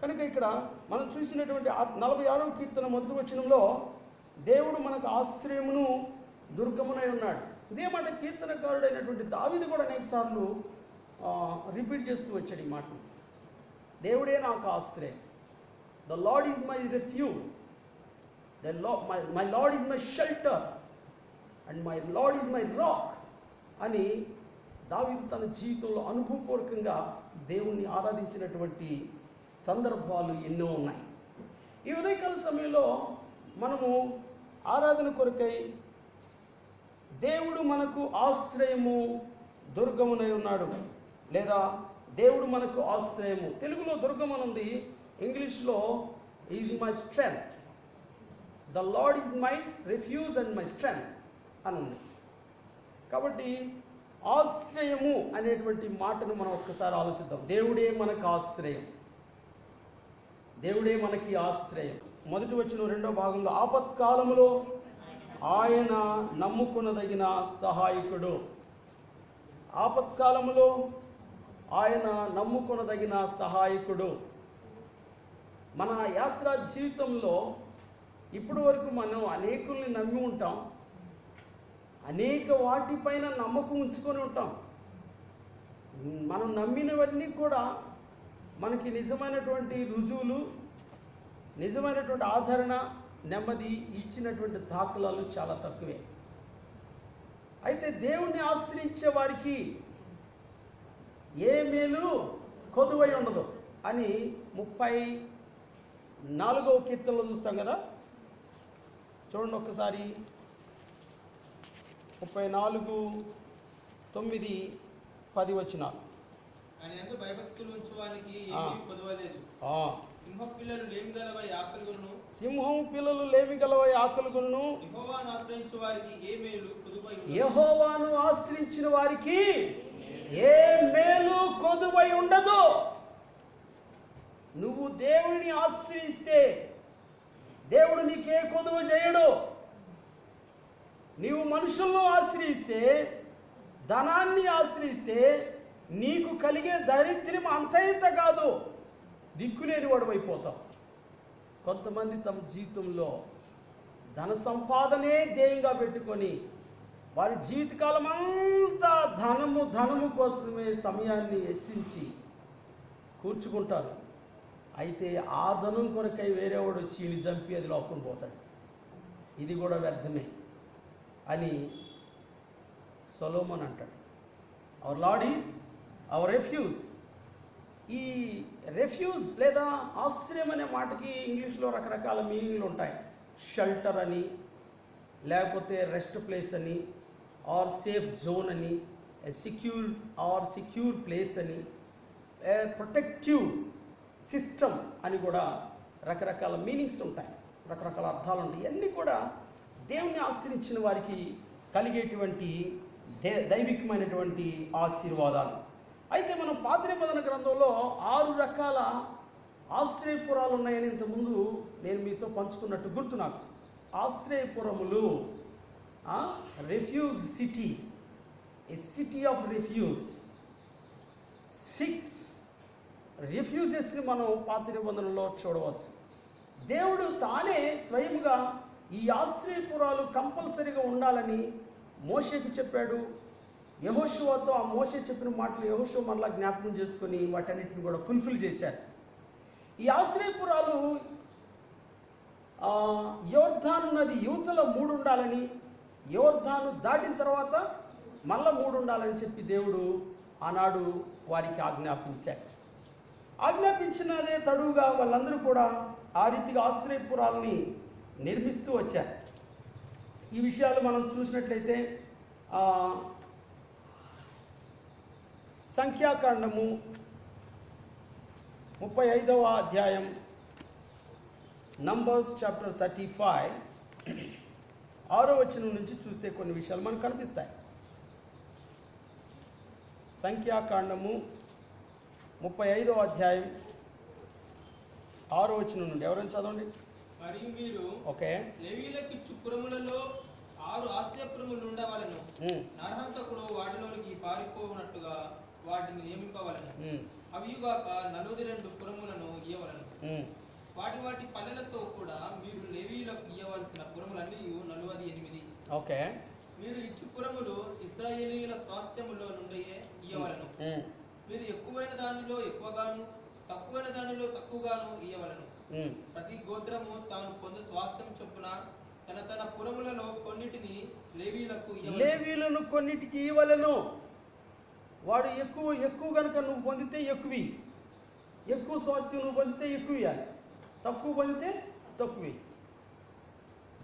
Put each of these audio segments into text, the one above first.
కనుక ఇక్కడ మనం చూసినటువంటి 46వ కీర్తన మొదటి వచనంలో దేవుడు మనకు ఆశ్రయమును దుర్గమునై ఉన్నాడు. ఇదే మాట కీర్తనకారుడైనటువంటి దావీదు కూడా అనేక సార్లు రిపీట్ చేస్తూ వచ్చాడు ఈ మాటను. దేవుడే నాకు ఆశ్రయం. The lord is my refuge, my lord is my shelter and my lord is my rock అని దావీదు తన జీవితంలో అనుభవపూర్వకంగా దేవుణ్ణి ఆరాధించినటువంటి సందర్భాలు ఎన్నో ఉన్నాయి. ఈ ఉదయకాల సమయంలో మనము ఆరాధన కొరకై దేవుడు మనకు ఆశ్రయము దుర్గమునై ఉన్నాడు, లేదా దేవుడు మనకు ఆశ్రయము, తెలుగులో దుర్గమనుంది, ఇంగ్లీష్లో is my strength, the lord is my refuse and my strength అని ఉంది. కాబట్టి ఆశ్రయము అనేటువంటి మాటను మనం ఒక్కసారి ఆలోచిద్దాం. దేవుడే మనకు ఆశ్రయం, దేవుడే మనకి ఆశ్రయం. మొదటి వచ్చిన రెండో భాగంలో ఆపత్కాలములో ఆయన నమ్ముకొనదగిన సహాయకుడు. ఆపత్కాలములో ఆయన నమ్ముకొనదగిన సహాయకుడు. మన యాత్రా జీవితంలో ఇప్పటి వరకు మనం అనేకుల్ని నమ్మి ఉంటాం, అనేక వాటిపైన నమ్మకం ఉంచుకొని ఉంటాం. మనం నమ్మినవన్నీ కూడా మనకి నిజమైనటువంటి రుజువులు, నిజమైనటువంటి ఆదరణ, నెమ్మది ఇచ్చినటువంటి దాఖలాలు చాలా తక్కువే. అయితే దేవుణ్ణి ఆశ్రయించే వారికి ఏ మేలు కొదువై ఉండదు అని 34వ కీర్తనలో చూస్తాం కదా. చూడండి ఒక్కసారి, 34, 9, 10 వచనాలు. సింహం పిల్లలు లేమి గలవై ఆకలిగొనును, యెహోవాను ఆశ్రయించిన వారికి ఏ మేలు కొదువై ఉండదు. నువ్వు దేవుని ఆశ్రయిస్తే దేవుడు నీకే కొదువ చేయడు. నీవు మనుషులను ఆశ్రయిస్తే, ధనాన్ని ఆశ్రయిస్తే నీకు కలిగే దరిద్రం అంత ఇంత కాదు, దిక్కులేని వాడువైపోతావు. కొంతమంది తమ జీవితంలో ధన సంపాదనే ధ్యేయంగా పెట్టుకొని వారి జీవితకాలం అంతా ధనము కోసమే సమయాన్ని వెచ్చించి కూర్చుకుంటారు. అయితే ఆ ధనం కొరకై వేరేవాడు వచ్చి ఈయన చంపి అది లాక్కుని పోతాడు. ఇది కూడా వ్యర్థమే అని సొలొమోన్ అంటాడు. Our lord is our refuge. ఈ రెఫ్యూజ్ లేదా ఆశ్రయం అనే మాటకి ఇంగ్లీష్లో రకరకాల మీనింగ్లు ఉంటాయి. షెల్టర్ అని, లేకపోతే రెస్ట్ ప్లేస్ అని, ఆర్ సేఫ్ జోన్ అని, సెక్యూర్ ప్లేస్ అని, ప్రొటెక్టివ్ సిస్టమ్ అని కూడా రకరకాల మీనింగ్స్ ఉంటాయి, రకరకాల అర్థాలు ఉంటాయి. ఇవన్నీ కూడా దేవుని ఆశ్రయించిన వారికి కలిగేటువంటి దైవికమైనటువంటి ఆశీర్వాదాలు. అయితే మనం పాత నిబంధన గ్రంథంలో 6 రకాల ఆశ్రయపురాలు ఉన్నాయని ఇంతకుముందు నేను మీతో పంచుకున్నట్టు గుర్తు నాకు. ఆశ్రయపురములు, refuge cities, a city of refuge. 6 రెఫ్యూజెస్ని మనం పాత నిబంధనలో చూడవచ్చు. దేవుడు తానే స్వయంగా ఈ ఆశ్రయపురాలు కంపల్సరీగా ఉండాలని మోషేకి చెప్పాడు. యెహోషువతో ఆ మోషే చెప్పిన మాటలు యెహోషువ మరలా జ్ఞాపకం చేసుకొని వాటన్నిటిని కూడా ఫుల్ఫిల్ చేశారు. ఈ ఆశ్రయపురాలు యోర్దాను నది యువతల 3 ఉండాలని, యోర్దాను దాటిన తర్వాత మళ్ళా 3 ఉండాలని చెప్పి దేవుడు ఆనాడు వారికి ఆజ్ఞాపించాడు. ఆజ్ఞాపించినదే తడువుగా వాళ్ళందరూ కూడా ఆ రీతిగా ఆశ్రయపురాలని నిర్మిస్తూ వచ్చారు. ఈ విషయాలు మనం చూసినట్లయితే సంఖ్యాకాండము 35వ అధ్యాయం, నంబర్స్ చాప్టర్ 35 6వ వచనం నుంచి చూస్తే కొన్ని విషయాలు మనకు కనిపిస్తాయి. సంఖ్యాకాండము 35వ అధ్యాయం 6వ వచనం నుండి ఎవరైనా చదవండి. మరియు మీరు ఓకే, లేవీయులకి పురములలో 6 ఆశ్రయపురములు ఉండవలెను. నరహంతకుడు వాటిలోనికి పారిపోనట్టుగా వాటిని నియమింపవలను. అవియుగాక 42 పురములను ఇయ్యవలను. వాటి వాటి పల్లెలతో కూడా మీరు లేవీయులకు ఇయ్యవలసిన పురములన్నీ 48. ఓకే. మీరు ఇచ్చు పురములు ఇశ్రాయేలీయుల స్వాస్థ్యములో నుండి ఇయ్యవలను. మీరు ఎక్కువైన దానిలో ఎక్కువగాను తక్కువైన దానిలో తక్కువగాను ఇయ్యవలను. ప్రతి గోత్రము తాను పొందు స్వాస్థ్యం చొప్పున తన తన పురములలో కొన్నిటిని లేవీయులను కొన్నిటికి ఇవ్వలను. వాడు ఎక్కువ కనుక నువ్వు పొందితే ఎక్కువ స్వాస్థ్యం నువ్వు పొందితే ఎక్కువ ఇవ్వాలి, తక్కువ పొందితే తక్కువ.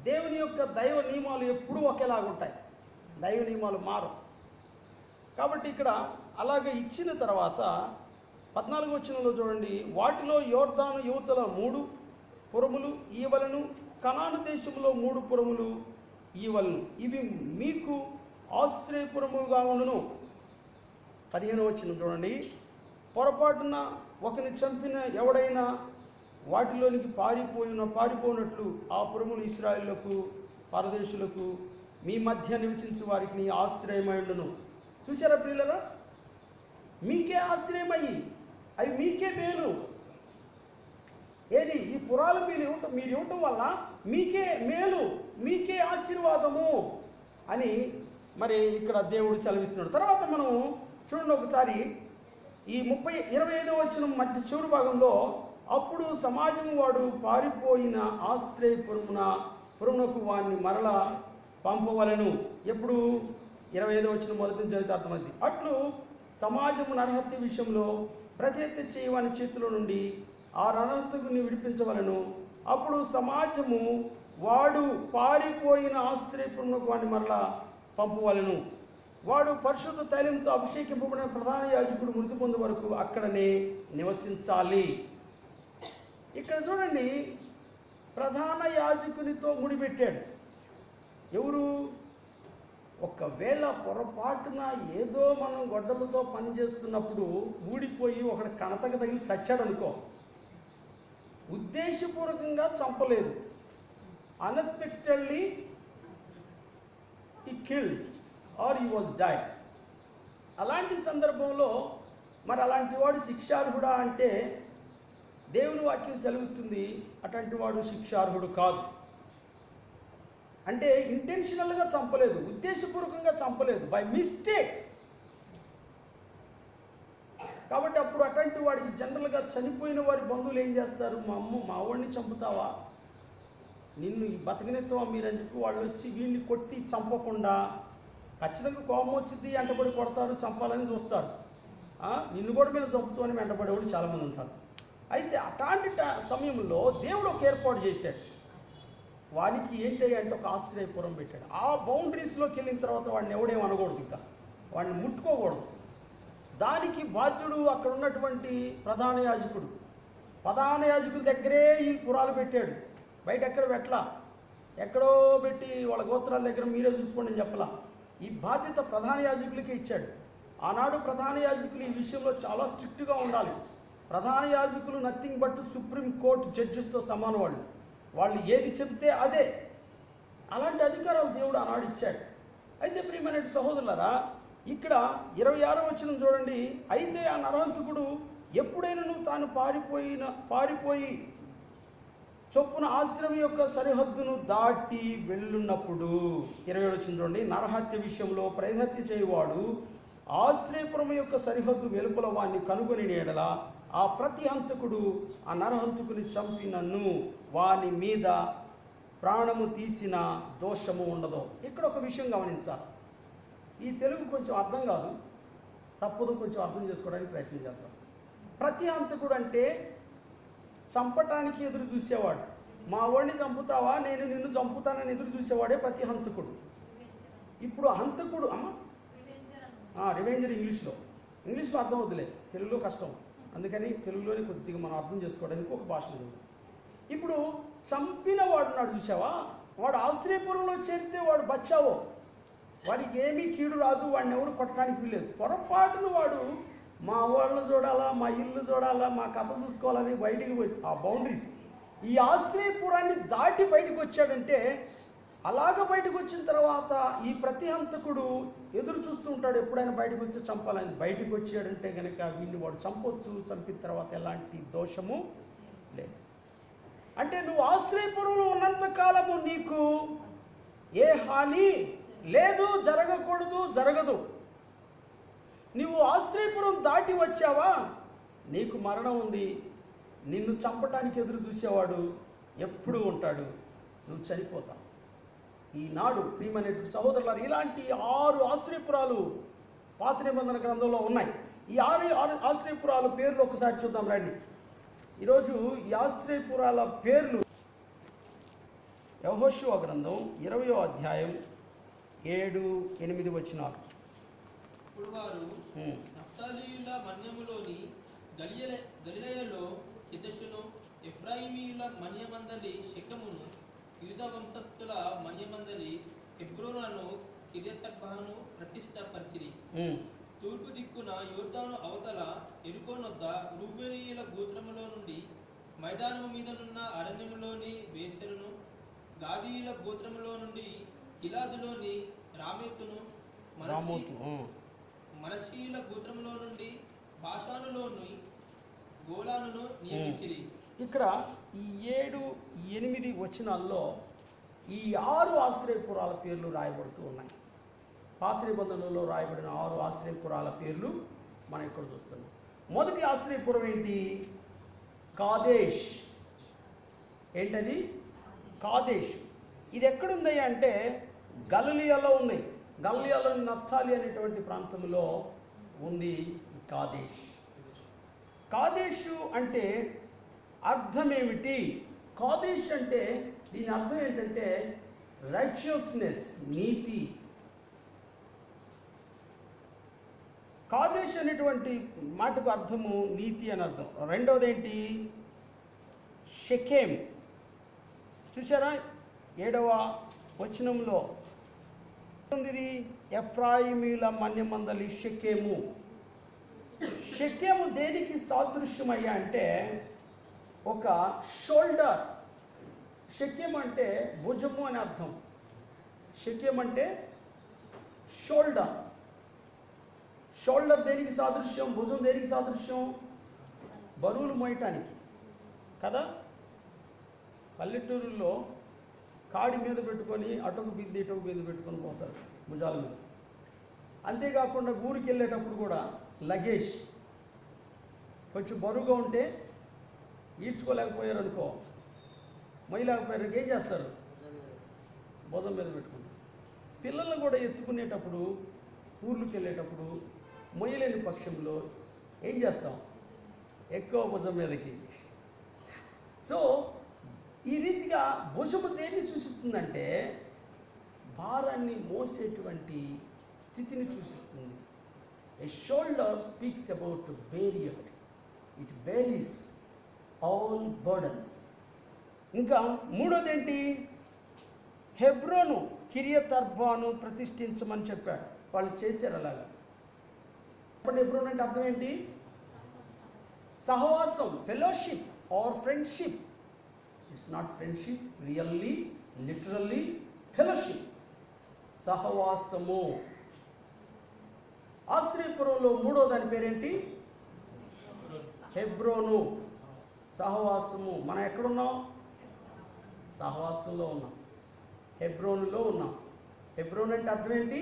దేవుని యొక్క దైవ నియమాలు ఎప్పుడూ ఒకేలాగుంటాయి, దైవ నియమాలు మారు. కాబట్టి ఇక్కడ అలాగే ఇచ్చిన తర్వాత 14వ వచనంలో చూడండి, వాటిలో యోర్దాను యువతల 3 పురములు ఇవ్వలను, కనాను దేశంలో 3 పురములు ఇవ్వలను, ఇవి మీకు ఆశ్రయపురములుగా ఉండును. 15వ వచనం చూడండి, పొరపాటున ఒకని చంపిన ఎవడైనా వాటిలోనికి పారిపోయినట్లు ఆ పురములు ఇశ్రాయేలులకు పరదేశులకు మీ మధ్య నివసించు వారికి ఆశ్రయమైండును. చూసారా ప్రియులరా, మీకే ఆశ్రయమయ్యి అవి మీకే మేలు. ఏది ఈ పురాలు మీరు ఇవ్వటం వల్ల మీకే మేలు, మీకే ఆశీర్వాదము అని మరి ఇక్కడ దేవుడు సెలవిస్తున్నాడు. తర్వాత మనం చూడండి ఒకసారి ఈ 25వ వచనం మధ్య చివరి భాగంలో, అప్పుడు సమాజం వాడు పారిపోయిన ఆశ్రయపురమునకు వారిని మరలా పంపవలను. ఎప్పుడు 25వ వచనం మొదటి నుంచి చదివితే అర్థమైంది. అట్లు సమాజము నరహత్య విషయంలో ప్రతిహత్య చేయవాని చేతిలో నుండి ఆ రణహత్యకుని విడిపించవలను. అప్పుడు సమాజము వాడు పారిపోయిన ఆశ్రయపురమునకు వారిని మరలా పంపవలను. వాడు పరిశుద్ధ తైలంతో అభిషేకింపబడిన ప్రధాన యాజకుడు మృతి పొందే వరకు అక్కడనే నివసించాలి. ఇక్కడ చూడండి, ప్రధాన యాజకునితో ముడిపెట్టాడు. ఎవరు? ఒకవేళ పొరపాటున ఏదో మనం గొడ్డలతో పని చేస్తున్నప్పుడు ఊడిపోయి ఒకటి కణతకు తగిలి చచ్చాడు అనుకో, ఉద్దేశపూర్వకంగా చంపలేదు, unexpectedly he killed or he was died. అలాంటి సందర్భంలో మరి అలాంటి వాడు శిక్షార్హుడా అంటే దేవుని వాక్యం సెలవిస్తుంది అటువంటి వాడు శిక్షార్హుడు కాదు. అంటే ఇంటెన్షనల్గా చంపలేదు, ఉద్దేశపూర్వకంగా చంపలేదు, బై మిస్టేక్. కాబట్టి అప్పుడు అటువంటి వాడికి జనరల్గా చనిపోయిన వారి బంధువులు ఏం చేస్తారు, మా వాడిని చంపుతావా, నిన్ను బతకనెత్తావా మీరని చెప్పి వాళ్ళు వచ్చి వీళ్ళని కొట్టి చంపకుండా, ఖచ్చితంగా కోపం వచ్చింది వెంటబడి కొడతారు, చంపాలని చూస్తారు, నిన్ను కూడా మేము చంపుతామని వెంటబడేవాళ్ళు చాలామంది ఉంటారు. అయితే అట్లాంటి సమయంలో దేవుడు ఒక ఏర్పాటు చేశాడు. వానికి ఏంటి అంటే ఒక ఆశ్రయపురం పెట్టాడు. ఆ బౌండరీస్లోకి వెళ్ళిన తర్వాత వాడిని ఎవడేం అనకూడదు, ఇంకా వాడిని ముట్టుకోకూడదు. దానికి బాధ్యుడు అక్కడ ఉన్నటువంటి ప్రధాన యాజకుడు. ప్రధాన యాజకుల దగ్గరే ఈ పురాలు పెట్టాడు, బయట ఎక్కడ పెట్టలా, ఎక్కడో పెట్టి వాళ్ళ గోత్రాల దగ్గర మీరే చూసుకోండి అని చెప్పలా. ఈ బాధ్యత ప్రధాన యాజకులకే ఇచ్చాడు. ఆనాడు ప్రధాన యాజకులు ఈ విషయంలో చాలా స్ట్రిక్ట్గా ఉండాలి. ప్రధాన యాజకులు నథింగ్ బట్ సుప్రీం కోర్టు జడ్జెస్తో సమానం. వాళ్ళు ఏది చెబితే అదే. అలాంటి అధికారాలు దేవుడు ఆనాడు ఇచ్చాడు. అయితే ప్రియమైన సహోదరులారా, ఇక్కడ 26వ వచనం చూడండి, అయితే ఆ నరహంతకుడు ఎప్పుడైనా తాను పారిపోయి చొప్పున ఆశ్రమం యొక్క సరిహద్దును దాటి వెళ్ళున్నప్పుడు, 27వ వచనం చూడండి, నరహత్య విషయంలో ప్రతిహత్య చేయవాడు ఆశ్రయపురం యొక్క సరిహద్దు వెలుపల వాడిని కనుగొని ఎడల ఆ ప్రతి హంతకుడు ఆ నరహంతకుని చంపినను వాని మీద ప్రాణము తీసిన దోషము ఉండదు. ఇక్కడ ఒక విషయం గమనించాలి. ఈ తెలుగు కొంచెం అర్థం కాదు, తప్పదు, కొంచెం అర్థం చేసుకోవడానికి ప్రయత్నం చేద్దాం. ప్రతి హంతకుడు అంటే చంపటానికి ఎదురు చూసేవాడు. మా వాడిని చంపుతావా, నేను నిన్ను చంపుతానని ఎదురు చూసేవాడే ప్రతి హంతకుడు. ఇప్పుడు హంతకుడు రివెంజర్ ఇంగ్లీష్లో అర్థం అవుతులే, తెలుగులో కష్టం, అందుకని తెలుగులోనే కొద్దిగా మనం అర్థం చేసుకోవడానికి ఒక భాష ఉంది. ఇప్పుడు చంపిన వాడు నాడు చూసావా, వాడు ఆశ్రయపురంలో చేరితే వాడు బచ్చావో, వాడికి ఏమీ కీడు రాదు, వాడిని ఎవరు కొట్టడానికి వీలేదు. పొరపాటున వాడు మా వాళ్ళని చూడాలా, మా ఇల్లు చూడాలా, మా కథ చూసుకోవాలని బయటికి పోయి ఆ బౌండరీస్, ఈ ఆశ్రయపురాన్ని దాటి బయటకు వచ్చాడంటే అలాగ బయటకు వచ్చిన తర్వాత ఈ ప్రతి హంతకుడు ఎదురు చూస్తూ ఉంటాడు, ఎప్పుడైనా బయటకు వచ్చి చంపాలని. బయటకు వచ్చాడంటే కనుక వీడిని వాడు చంపొచ్చు, చంపిన తర్వాత ఎలాంటి దోషము లేదు. అంటే నువ్వు ఆశ్రయపురంలో ఉన్నంత కాలము నీకు ఏ హాని లేదు, జరగకూడదు, జరగదు. నువ్వు ఆశ్రయపురం దాటి వచ్చావా, నీకు మరణం ఉంది. నిన్ను చంపటానికి ఎదురు చూసేవాడు ఎప్పుడూ ఉంటాడు, నువ్వు చనిపోతావు. ఈనాడు ప్రియమైనటువంటి సహోదరులారు, ఇలాంటి 6 ఆశ్రయపురాలు పాత నిబంధన గ్రంథంలో ఉన్నాయి. ఈ 6 ఆశ్రయపురాల పేర్లు ఒకసారి చూద్దాం రండి. ఈరోజు ఈ ఆశ్రయపురాల పేర్లు యెహోషువ గ్రంథం 20వ అధ్యాయం 7-8 వచనాలు. ఇప్పుడు వారు నఫ్తాలీయుల మన్యములోని గలిలయలో కెదెషును, ఎఫ్రాయిమీయుల మన్యమందలి షెకెమును, యూదా వంశస్థుల మన్యమందలి హెబ్రోనును కిర్యతర్బాను ప్రతిష్ఠపరిచిరి. తూర్పు దిక్కున యోర్దాను అవతల ఎరుకోనొద్ద రూబేనీయుల గోత్రములో నుండి మైదానము మీదనున్న అరణ్యములోని బేసెరును, గాదీయుల గోత్రములో నుండి గిలాదులోని రామెతును, మనషీయుల గోత్రములో నుండి బాషానులోని గోలానును నియమించిరి. ఇక్కడ ఈ 7-8 వచనాల్లో ఈ 6 ఆశ్రయపురాల పేర్లు రాయబడుతూ ఉన్నాయి. పాత నిబంధనలో రాయబడిన 6 ఆశ్రయపురాల పేర్లు మనం ఇక్కడ చూస్తున్నాం. మొదటి ఆశ్రయపురం ఏంటి? కాదేష్. ఏంటది? కాదేష్. ఇది ఎక్కడుంది అంటే గలిలయలో ఉంది. గలిలయలో నఫ్తాలి అనేటువంటి ప్రాంతంలో ఉంది ఈ కాదేష్. కాదేశు అంటే అర్థం ఏమిటి? కాదేశ్ అంటే దీని అర్థం ఏంటంటే రైచియస్నెస్, నీతి. కాదేశ్ అనేటువంటి మాటకు అర్థము నీతి అని అర్థం. రెండవది ఏంటి? షెకెం. చూసారా 7వ వచనంలో ఉంది, ఎఫ్రాయిమీల మన్యమందలి షెకెము. షెకెము దేనికి సాదృశ్యమయ్యా అంటే ఒక షోల్డర్. షెకెం అంటే భుజము అని అర్థం. షెకెం అంటే షోల్డర్. షోల్డర్ దేనికి సాదృశ్యం? భుజం దేనికి సాదృశ్యం? బరువులు మోయటానికి కదా. పల్లెటూరుల్లో కాడి మీద పెట్టుకొని అటుకు బింది ఇటుకు బింది పెట్టుకొని పోతారు భుజాల మీద. అంతేకాకుండా ఊరికి వెళ్ళేటప్పుడు కూడా లగేజ్ కొంచెం బరువుగా ఉంటే ఈడ్చుకోలేకపోయారు అనుకో, మొయ్యలేకపోయారు, ఏం చేస్తారు? భుజం మీద పెట్టుకుంటారు. పిల్లలను కూడా ఎత్తుకునేటప్పుడు ఊర్లకు వెళ్ళేటప్పుడు మొయ్యలేని పక్షంలో ఏం చేస్తాం? ఎక్కువ భుజం మీదకి. సో ఈ రీతిగా భుజము దేన్ని సూచిస్తుందంటే భారాన్ని మోసేటువంటి స్థితిని సూచిస్తుంది. A shoulder speaks about barrier. It bears all burdens. ఇంకా మూడోది ఏంటి? హెబ్రోను, కిర్యతర్బాను ప్రతిష్ఠించమని చెప్పాడు. వాళ్ళు చేశారు అలాగా. అప్పుడు హెబ్రోన్ అంటే అర్థం ఏంటి? సహవాసం, fellowship or friendship. It's not friendship, really literally fellowship, సహవాసము. ఆశ్రయపురంలో మూడో దాని పేరేంటి? హెబ్రోను, సహవాసము. మనం ఎక్కడున్నాం? సహవాసంలో ఉన్నాం, హెబ్రోనులో ఉన్నాం. హెబ్రోన్ అంటే అర్థం ఏంటి?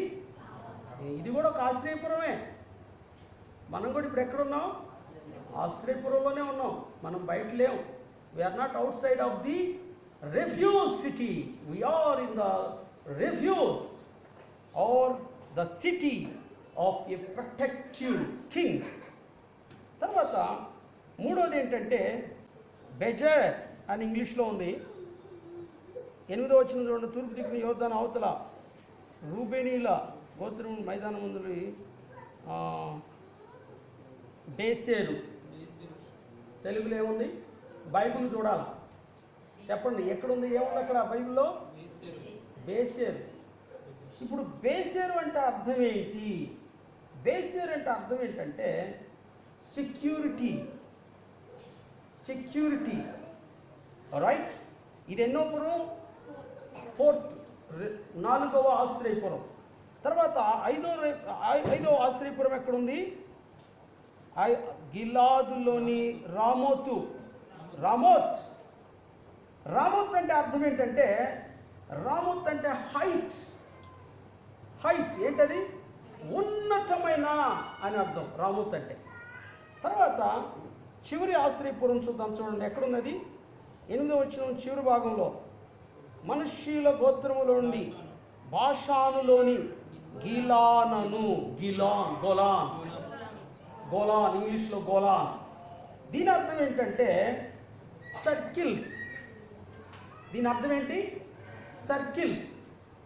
ఇది కూడా ఒక ఆశ్రయపురమే. మనం కూడా ఇప్పుడు ఎక్కడున్నాం? ఆశ్రయపురంలోనే ఉన్నాం. మనం బయట లేవు. We're not outside of the refuge city, we're in the refuge or the city of a protective king. తర్వాత మూడోది ఏంటంటే బెజర్ అని ఇంగ్లీష్లో ఉంది. 8వ వచనం చూడండి. తూర్పు దిక్కున యోర్దాను అవతల రూబేనీల గోత్రం మైదానం ముందు బేసేరు. తెలుగులో ఏముంది? బైబిల్ చూడాలా? చెప్పండి ఎక్కడుంది, ఏముంది అక్కడ బైబిల్లో? బేసేరు. ఇప్పుడు బేసేరు అంటే అర్థం ఏంటి? బేసేరు అంటే అర్థం ఏంటంటే సెక్యూరిటీ. Security, right? ఇది ఎన్నో పురం? 4వ ఆశ్రయపురం. తర్వాత 5వ ఆశ్రయపురం ఎక్కడుంది? గిలాదులోని రామోత్. రామోత్ అంటే అర్థం ఏంటంటే, రామోత్ అంటే హైట్. ఏంటది? ఉన్నతమైన అని అర్థం రామోత్ అంటే. తర్వాత చివరి ఆశ్రయపురం చూడండి, ఎక్కడున్నది? 8వ వచనం చివరి భాగంలో, మనుష్యుల గోత్రములో నుండి బాషానులోని గోలాన్, ఇంగ్లీష్లో గోలాన్. దీని అర్థం ఏంటంటే సర్కిల్స్. దీని అర్థం ఏంటి?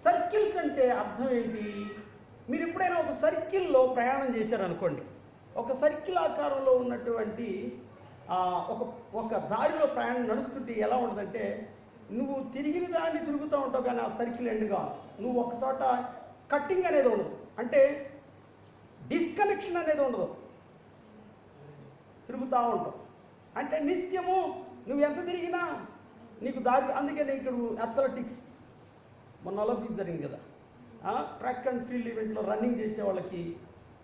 సర్కిల్స్ అంటే అర్థం ఏంటి? మీరు ఎప్పుడైనా ఒక సర్కిల్లో ప్రయాణం చేశారనుకోండి, ఒక సర్కిల్ ఆకారంలో ఉన్నటువంటి ఒక దారిలో ప్రయాణం నడుస్తుంటే ఎలా ఉంటుందంటే, నువ్వు తిరిగిన దాన్ని తిరుగుతూ ఉంటావు కానీ ఆ సర్కిల్ ఎండ్గా నువ్వు ఒక చోట కట్టింగ్ అనేది ఉండదు, అంటే డిస్కనెక్షన్ అనేది ఉండదు, తిరుగుతూ ఉంటావు. అంటే నిత్యము నువ్వు ఎంత తిరిగినా నీకు దారి. అందుకే ఇక్కడ అథ్లెటిక్స్, మొన్న ఒలింపిక్స్ జరిగింది కదా, ట్రాక్ అండ్ ఫీల్డ్ ఈవెంట్లో రన్నింగ్ చేసే వాళ్ళకి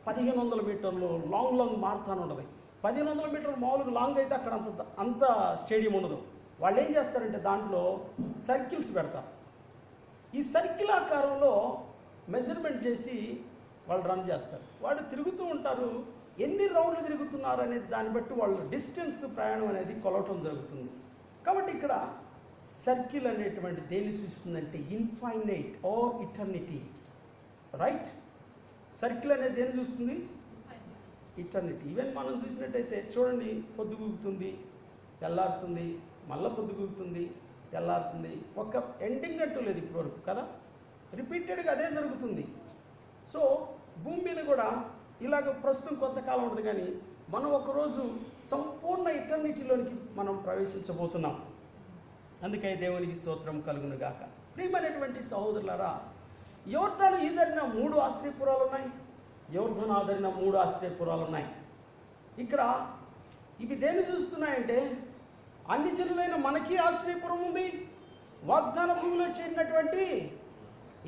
1500 మీటర్లు లాంగ్ మారథాన్ ఉంటుంది. 1500 మీటర్లు మామూలుగా లాంగ్ అయితే అక్కడ అంత స్టేడియం ఉండదు. వాళ్ళు ఏం చేస్తారంటే దాంట్లో సర్కిల్స్ పెడతారు. ఈ సర్కిల్ ఆకారంలో మెజర్మెంట్ చేసి వాళ్ళు రన్ చేస్తారు. వాళ్ళు తిరుగుతూ ఉంటారు. ఎన్ని రౌండ్లు తిరుగుతున్నారు అనేది దాన్ని బట్టి వాళ్ళు డిస్టెన్స్ ప్రయాణం అనేది కొలవటం జరుగుతుంది. కాబట్టి ఇక్కడ సర్కిల్ అనేటువంటి దేన్ని చూస్తుందంటే infinite or eternity, right? Circle అనేది దేన్ని చూస్తుంది? ఇటర్నిటీ. ఈవెన్ మనం చూసినట్టయితే చూడండి, పొద్దుగూగుతుంది, తెల్లారుతుంది, మళ్ళీ పొద్దుగూగుతుంది, తెల్లారుతుంది, ఒక ఎండింగ్ అంటూ లేదు ఇప్పటివరకు కదా. రిపీటెడ్గా అదే జరుగుతుంది. సో భూమి మీద కూడా ఇలాగ ప్రస్తుతం కొంతకాలం ఉంటుంది, కానీ మనం ఒకరోజు సంపూర్ణ ఇటర్నిటీలోనికి మనం ప్రవేశించబోతున్నాం. అందుకే దేవునికి స్తోత్రం కలుగును గాక. ప్రియమైనటువంటి సహోదరులారా, యోర్దాను ఈదరిన 3 ఆశ్రయపురాలు ఉన్నాయి. యోర్దాను ఆదరిన 3 ఆశ్రయపురాలు ఉన్నాయి. ఇక్కడ ఇవి దేన్ని చూస్తున్నాయంటే, అన్ని జనులైన మనకి ఆశ్రయపురం ఉంది. వాగ్దాన భూమిలో చేరినటువంటి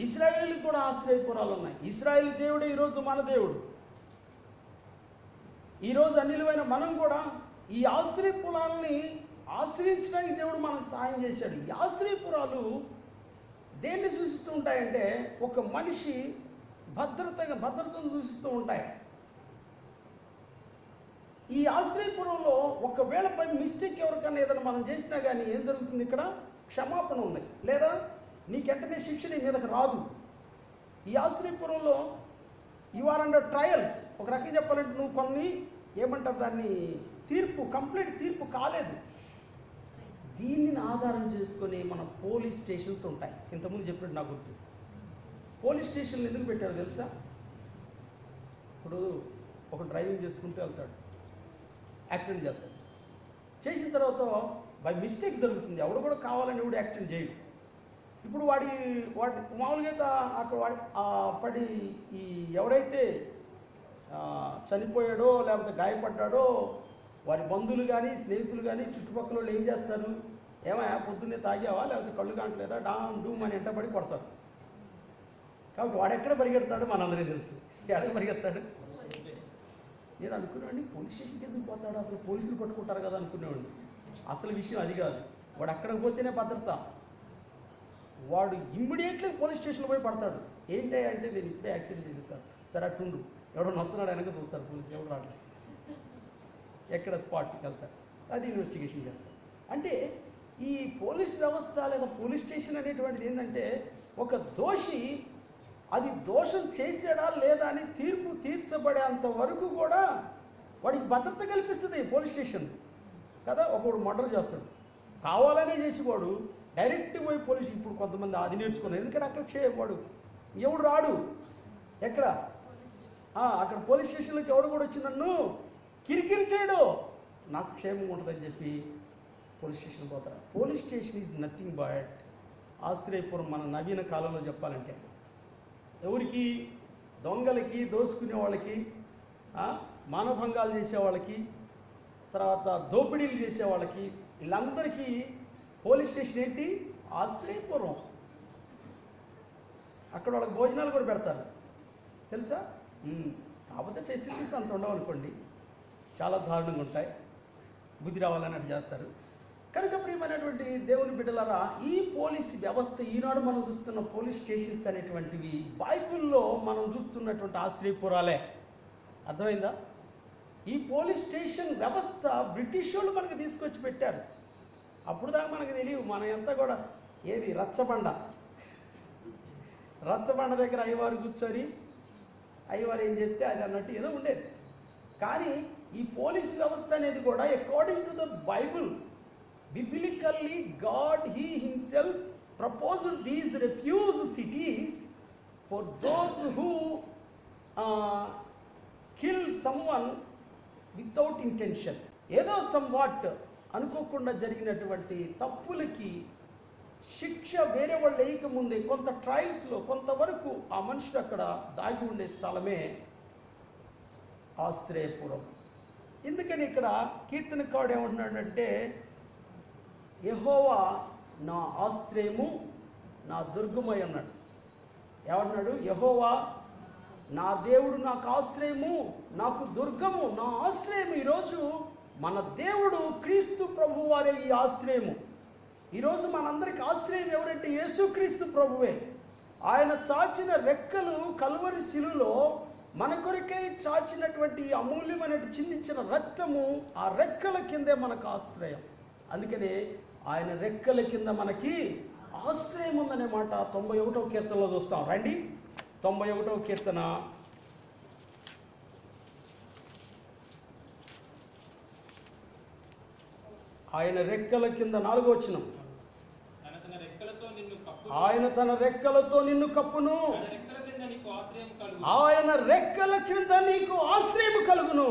ఇశ్రాయేలుకి కూడా ఆశ్రయపురాలు ఉన్నాయి. ఇశ్రాయేలు దేవుడే ఈరోజు మన దేవుడు. ఈరోజు అన్నిలమైన మనం కూడా ఈ ఆశ్రయపురాలని ఆశ్రయించడానికి దేవుడు మనకు సాయం చేశాడు. ఈ ఆశ్రయపురాలు దేన్ని సూచిస్తూ ఉంటాయంటే, ఒక మనిషి భద్రతను సూచిస్తూ ఉంటాయి. ఈ ఆశ్రయపురంలో ఒకవేళ పై మిస్టేక్ ఎవరికన్నా ఏదైనా మనం చేసినా కానీ ఏం జరుగుతుంది? ఇక్కడ క్షమాపణ ఉంది, లేదా నీకెంటనే శిక్ష నీ మీదకి రాదు. ఈ ఆశ్రయపురంలో యు ఆర్ అండర్ ట్రయల్స్. ఒక రకంగా చెప్పాలంటే నువ్వు కొన్ని ఏమంటారు దాన్ని, కంప్లీట్ తీర్పు కాలేదు. దీనిని ఆధారం చేసుకొని మన పోలీస్ స్టేషన్స్ ఉంటాయి. ఇంతకుముందు చెప్పినట్టు నాకు గుర్తు. పోలీస్ స్టేషన్లు ఎందుకు పెట్టారు తెలుసా? ఇప్పుడు ఒక డ్రైవింగ్ చేసుకుంటూ వెళ్తాడు, యాక్సిడెంట్ చేస్తాడు. చేసిన తర్వాత బై మిస్టేక్ జరుగుతుంది. ఎవడు కూడా కావాలని ఎవడు యాక్సిడెంట్ చేయడు. ఇప్పుడు వాడి మామూలుగా అయితే అక్కడ పడి ఈ ఎవరైతే చనిపోయాడో లేకపోతే గాయపడ్డాడో వారి బంధువులు కానీ స్నేహితులు కానీ చుట్టుపక్కల వాళ్ళు ఏం చేస్తారు? ఏమయ్యా పొద్దున్నే తాగావా, లేకపోతే కళ్ళు కాంటలేదా, డూమ్ అని ఎంటబడి కొడతారు. కాబట్టి వాడెక్కడ పరిగెడతాడో మనందరికీ తెలుసు. ఎక్కడ పరిగెత్తాడు? నేను అనుకునేవాడిని పోలీస్ స్టేషన్కి ఎందుకు పోతాడు, అసలు పోలీసులు పట్టుకుంటారు కదా అనుకునేవాడిని. అసలు విషయం అది కాదు. వాడు అక్కడికి పోతేనే భద్రత. వాడు ఇమ్మీడియట్లీ పోలీస్ స్టేషన్లో పోయి పడతాడు. ఏంటి అంటే, నేను ఇప్పుడే యాక్సిడెంట్ చేసేసాను. సరే అట్టుండు, ఎవడో నొత్తున్నాడు వెనక చూస్తారు పోలీసు, ఎవడు రావట్లేదు, ఎక్కడ స్పాట్కి వెళ్తారు, అది ఇన్వెస్టిగేషన్ చేస్తారు. అంటే ఈ పోలీస్ వ్యవస్థ లేదా పోలీస్ స్టేషన్ అనేటువంటిది ఏంటంటే, ఒక దోషి అది దోషం చేసాడా లేదా అని తీర్పు తీర్చబడేంత వరకు కూడా వాడికి భద్రత కల్పిస్తుంది పోలీస్ స్టేషన్ కదా. ఒకడు మర్డర్ చేస్తాడు, కావాలనే చేసేవాడు డైరెక్ట్ పోయి పోలీసు. ఇప్పుడు కొంతమంది అది నేర్చుకున్నారు, ఎందుకంటే అక్కడ చేయవాడు ఎవడు రాడు. ఎక్కడ అక్కడ పోలీస్ స్టేషన్లోకి ఎవడు కూడా వచ్చి నన్ను కిరికిరి చేయడు, నాకు క్షేమంగా ఉంటుందని చెప్పి పోలీస్ స్టేషన్ పోతారు. Police station is nothing but ఆశ్రయపురం. మన నవీన కాలంలో చెప్పాలంటే ఎవరికి? దొంగలకి, దోసుకునే వాళ్ళకి, మానభంగాలు చేసేవాళ్ళకి, తర్వాత దోపిడీలు చేసేవాళ్ళకి, వీళ్ళందరికీ పోలీస్ స్టేషన్ ఏంటి? ఆశ్రయపురం. అక్కడ వాళ్ళకి భోజనాలు కూడా పెడతారు తెలుసా. కాకపోతే ఫెసిలిటీస్ అంత ఉండవు అనుకోండి, చాలా దారుణంగా ఉంటాయి, బుద్ధి రావాలని అట్లా చేస్తారు. కనుక ప్రియమైనటువంటి దేవుని బిడ్డలారా, ఈ పోలీస్ వ్యవస్థ ఈనాడు మనం చూస్తున్న పోలీస్ స్టేషన్స్ అనేటువంటివి బైబిల్లో మనం చూస్తున్నటువంటి ఆశ్రయపురాలే. అర్థమైందా? ఈ పోలీస్ స్టేషన్ వ్యవస్థ బ్రిటిష్ వాళ్ళు మనకు తీసుకొచ్చి పెట్టారు. అప్పుడు దాకా మనకు తెలియదు, మన అంతా కూడా ఏది రచ్చబండ దగ్గర అయ్యవారు కూర్చొని అయ్యవారు ఏం చెప్తే అది అన్నట్టు ఏదో ఉండేది. కానీ ఈ పోలీస్ వ్యవస్థ అనేది కూడా according to the Bible, biblically God he himself proposed these refuse cities for those who kill someone without intention. ఏదో somewhat అనుకోకుండా జరిగినటువంటి తప్పులకి శిక్ష వేరే వాళ్ళు వేయకముందే కొంత ట్రయల్స్లో కొంతవరకు ఆ మనుషుడు అక్కడ దాగి ఉండే స్థలమే ఆశ్రయపురం. ఎందుకని ఇక్కడ కీర్తనకారుడు ఏమంటున్నాడంటే, యెహోవా నా ఆశ్రయము నా దుర్గమై అన్నాడు. ఏమన్నాడు? యెహోవా నా దేవుడు నాకు ఆశ్రయము, నాకు దుర్గము, నా ఆశ్రయం. ఈరోజు మన దేవుడు క్రీస్తు ప్రభు వారే ఈ ఆశ్రయము. ఈరోజు మనందరికి ఆశ్రయం ఎవరంటే యేసుక్రీస్తు ప్రభువే. ఆయన చాచిన రెక్కలు కల్వరి శిలువలో మన కొరకై చాచినటువంటి అమూల్యమైన చిందించిన రక్తము, ఆ రెక్కల కిందే మనకు ఆశ్రయం. అందుకనే ఆయన రెక్కల కింద మనకి ఆశ్రయం ఉందనే మాట 91వ కీర్తనలో చూస్తాం. రండి, 91వ కీర్తన ఆయన రెక్కల కింద 4వ వచనం. ఆయన తన రెక్కలతో నిన్ను కప్పును, ఆయన రెక్కల క్రింద నీకు ఆశ్రయం కలుగును,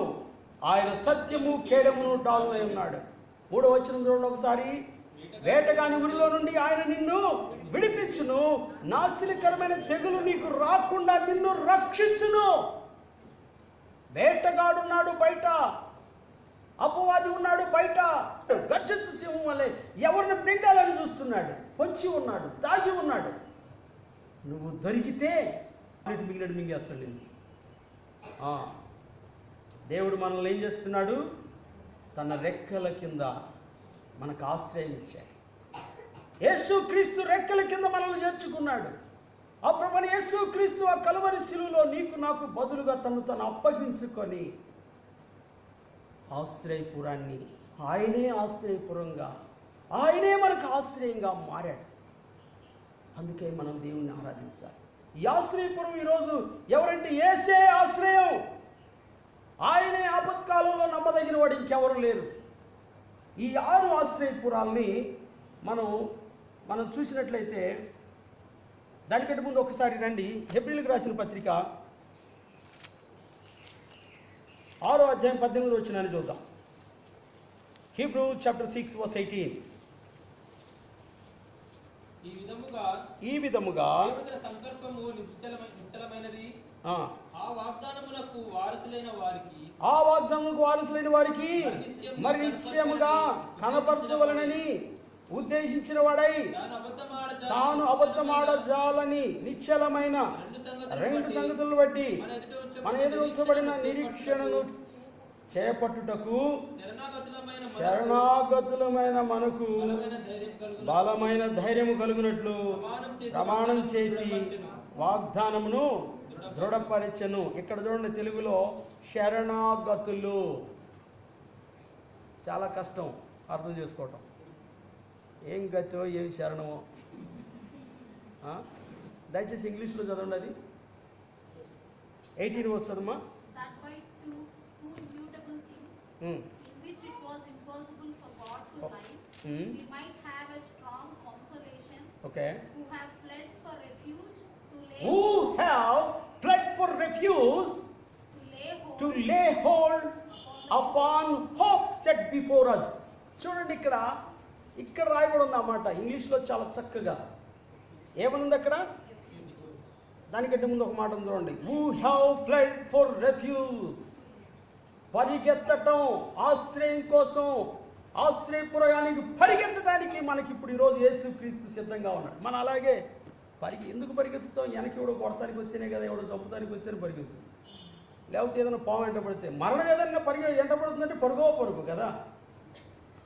ఆయన సత్యము కేడమును డాలునై ఉన్నాడు. 3వ వచనం చూడండి ఒకసారి. వేటగాని ఊరిలో నుండి ఆయన నిన్ను విడిపించును, నాశనకరమైన తెగులు నీకు రాకుండా నిన్ను రక్షించును. వేటగాడున్నాడు బయట, అపవాది ఉన్నాడు బయట, గర్జించు సింహం వలె ఎవరిని మింగాలని చూస్తున్నాడు, పొంచి ఉన్నాడు, దాగి ఉన్నాడు. నువ్వు దొరికితే మింగినట్టు మింగేస్తాడు నిన్ను. దేవుడు మనల్ని ఏం చేస్తున్నాడు? తన రెక్కల కింద మనకు ఆశ్రయం ఇచ్చాడు. యేసుక్రీస్తు రెక్కల కింద మనల్ని చేర్చుకున్నాడు. ఆ ప్రభుని యేసుక్రీస్తు ఆ కల్వరి శిలువలో నీకు నాకు బదులుగా తను అప్పగించుకొని ఆశ్రయపురాన్ని, ఆయనే ఆశ్రయపురంగా, ఆయనే మనకు ఆశ్రయంగా మారాడు. అందుకే మనం దేవుణ్ణి ఆరాధించాలి. ఈ ఆశ్రయపురం ఈరోజు ఎవరంటే యేసే ఆశ్రయం. ఆయనే ఆపత్కాలంలో నమ్మదగిన వాడు ఇంకెవరు లేరు. ఈ 6 ఆశ్రయపురాల్ని మనం చూసినట్లయితే, దానికంటే ముందు ఒకసారి రండి, హెబ్రీయులకు రాసిన పత్రిక 6వ అధ్యాయం 18వ వచనాన్ని చూద్దాం. Hebrew chapter 6 verse 18. ఈ విధముగా సంకల్పము నిశ్చలమైనది, ఆ వాగ్దానములకు వారసులైన వారికి మరి నిశ్చయముగా కనపరచవలనని ఉద్దేశించిన వాడై తాను అబద్ధమాడజాలని నిశ్చలమైన 2 సంగతులను బట్టి మన ఎదురు ఉంచబడిన నిరీక్షణను చేపట్టుటకు శరణాగతులమైన మనకు బలమైన ధైర్యము కలుగునట్లు ప్రమాణం చేసి వాగ్దానమును దృఢపరచెను. ఇక్కడ చూడండి, తెలుగులో శరణాగతులు. చాలా కష్టం అర్థం చేసుకోవటం. ఏం గతో ఏం శరణమో దయచేసి ఇంగ్లీష్లో చదవండి. అది 18 వస్తుందమ్మా. Okay. Who have fled for refuge to lay hold upon hope set before us. చూడండి, ఇక్కడ రాయబడి ఉంది అన్నమాట. ఇంగ్లీష్లో చాలా చక్కగా ఏమనుంది అక్కడ? దానికంటే ముందు ఒక మాట ఉంది చూడండి. Who have fled for refuge. పరిగెత్తటం, ఆశ్రయం కోసం, ఆశ్రయపురానికి పరిగెత్తడానికి మనకి ఇప్పుడు ఈరోజు యేసుక్రీస్తు సిద్ధంగా ఉన్నాడు. మన అలాగే ఎందుకు పరిగెత్తుతాం? వెనక్కి ఎవడో కొడతానికి వస్తేనే కదా, ఎవడో చంపుతానికి వస్తేనే పరిగెత్తు. లేకపోతే ఏదైనా పాము వెంటబడితే, మరణం ఏదైనా వెంటబడుతుందంటే పరుగు కదా.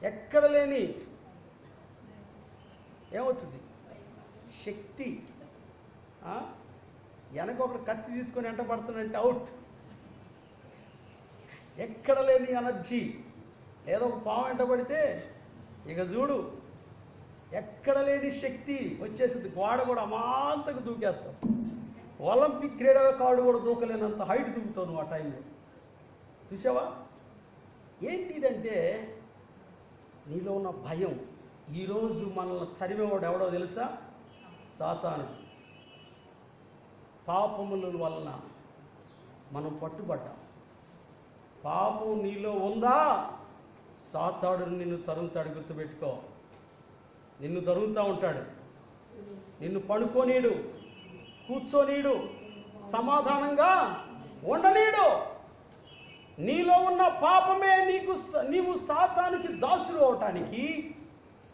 ఎక్కడ లేని ఏమొచ్చుది? శక్తి. వెనక ఒకటి కత్తి తీసుకొని వెంటబడుతుందంటే అవుట్. ఎక్కడ లేని ఎనర్జీ. ఏదో ఒక పాము వెంటబడితే ఇక చూడు, ఎక్కడ లేని శక్తి వచ్చేసింది. గోడ కూడా అమాంతకు దూకేస్తాం. ఒలింపిక్ క్రీడాకారుడు కూడా దూకలేనంత హైట్ దూకుతావు నువ్వు ఆ టైంలో. చూసావా? ఏంటి ఇదంటే నీలో ఉన్న భయం. ఈరోజు మనల్ని తరిమేవాడు ఎవడో తెలుసా? సాతానుడు. పాపముల వలన మనం పట్టుబడ్డాం. పాపం నీలో ఉందా? సాతానుడు నిన్ను తరుముతాడు. గుర్తుపెట్టుకో, నిన్ను తరుగుతూ ఉంటాడు. నిన్ను పడుకోనీడు, కూర్చోనీడు, సమాధానంగా ఉండనీడు. నీలో ఉన్న పాపమే నీవు సాతానుకి దాసుడు అవటానికి,